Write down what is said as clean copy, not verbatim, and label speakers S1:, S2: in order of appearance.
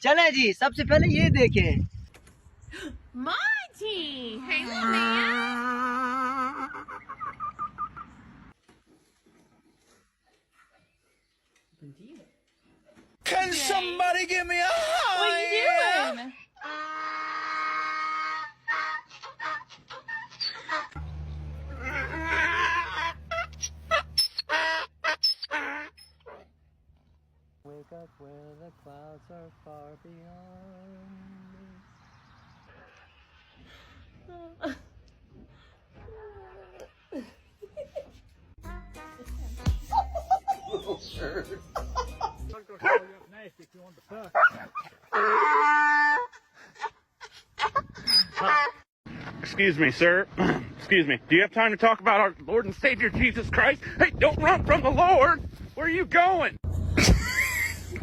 S1: चले जी, सबसे पहले ये देखें।
S2: Monty! Hey, little man!
S3: Can somebody give me a
S2: What are
S3: hand?
S2: you doing?
S1: Wake up where the clouds are far beyond
S4: Excuse me, sir. Excuse me. Do you have time to talk about our Lord and Savior Jesus Christ? Hey, don't run from the Lord. Where are you going?